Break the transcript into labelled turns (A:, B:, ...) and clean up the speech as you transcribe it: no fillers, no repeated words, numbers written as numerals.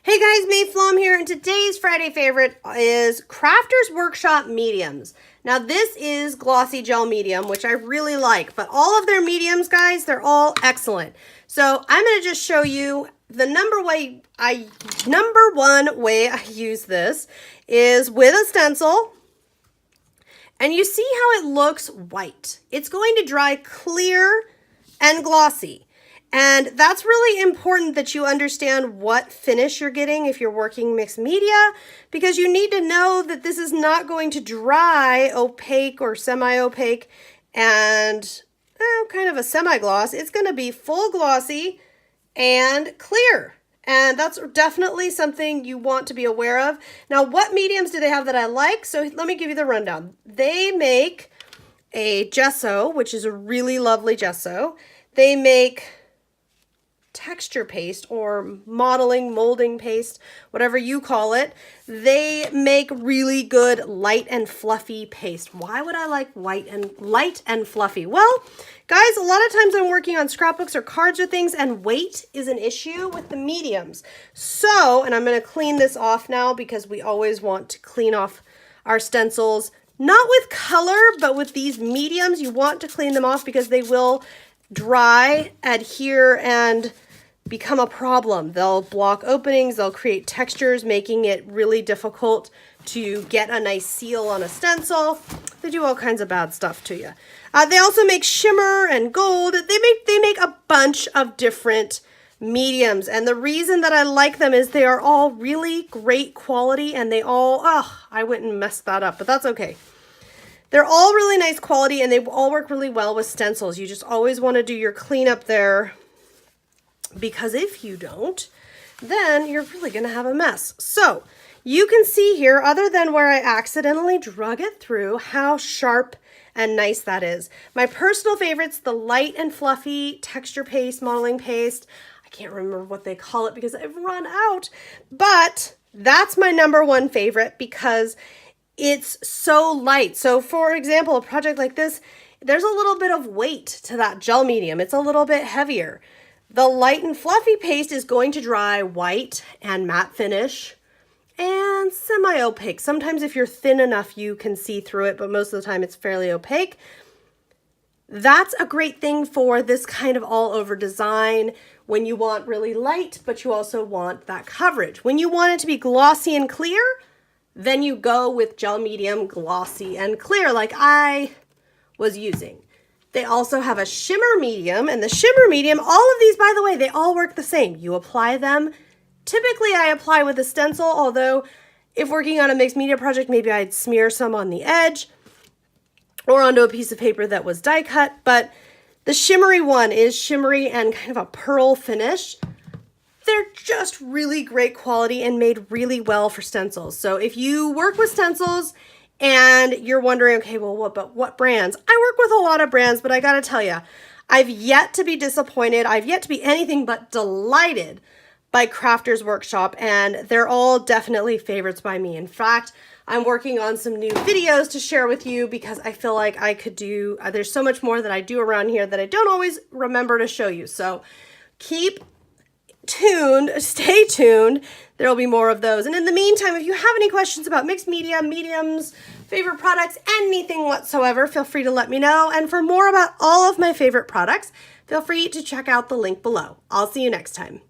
A: Hey guys, May Flom here, and today's Friday favorite is Crafters Workshop Mediums. Now this is glossy gel medium, which I really like, but all of their mediums, guys, they're all excellent. So I'm going to just show you the number one way I use this is with a stencil. And you see how it looks white. It's going to dry clear and glossy. And that's really important that you understand what finish you're getting if you're working mixed media, because you need to know that this is not going to dry opaque or semi-opaque and kind of a semi-gloss. It's going to be full glossy and clear. And that's definitely something you want to be aware of. Now, what mediums do they have that I like? So let me give you the rundown. They make a gesso, which is a really lovely gesso. They make texture paste or molding paste, whatever you call it. They make really good light and fluffy paste. Why would I like light and fluffy? Well, guys, a lot of times I'm working on scrapbooks or cards or things, and weight is an issue with the mediums. So, and I'm going to clean this off now because we always want to clean off our stencils, not with color, but with these mediums. You want to clean them off because they will dry, adhere, and become a problem. They'll block openings, they'll create textures, making it really difficult to get a nice seal on a stencil. They do all kinds of bad stuff to you. They also make shimmer and gold. They make a bunch of different mediums, and the reason that I like them is they are all really great quality, and they all, I wouldn't mess that up, but that's okay. They're all really nice quality, and they all work really well with stencils. You just always want to do your cleanup there, because if you don't, then you're really going to have a mess. So you can see here, other than where I accidentally drug it through, how sharp and nice that is. My personal favorite's the light and fluffy texture paste, modeling paste. I can't remember what they call it because I've run out, but that's my number one favorite because it's so light. So for example, a project like this, there's a little bit of weight to that gel medium. It's a little bit heavier. The light and fluffy paste is going to dry white and matte finish and semi-opaque. Sometimes if you're thin enough, you can see through it, but most of the time it's fairly opaque. That's a great thing for this kind of all-over design when you want really light, but you also want that coverage. When you want it to be glossy and clear, then you go with gel medium, glossy and clear like I was using. They also have a shimmer medium, and the shimmer medium, all of these, by the way, they all work the same. You apply them. Typically, I apply with a stencil, although if working on a mixed media project, maybe I'd smear some on the edge or onto a piece of paper that was die cut. But the shimmery one is shimmery and kind of a pearl finish. They're just really great quality and made really well for stencils. So if you work with stencils and you're wondering, okay, well, what brands? I work with a lot of brands, but I gotta tell you, I've yet to be disappointed. I've yet to be anything but delighted by Crafters Workshop, and they're all definitely favorites by me. In fact, I'm working on some new videos to share with you because I feel like I could do, there's so much more that I do around here that I don't always remember to show you. So keep tuned, stay tuned. There will be more of those. And in the meantime, if you have any questions about mixed media, mediums, favorite products, anything whatsoever, feel free to let me know. And for more about all of my favorite products, feel free to check out the link below. I'll see you next time.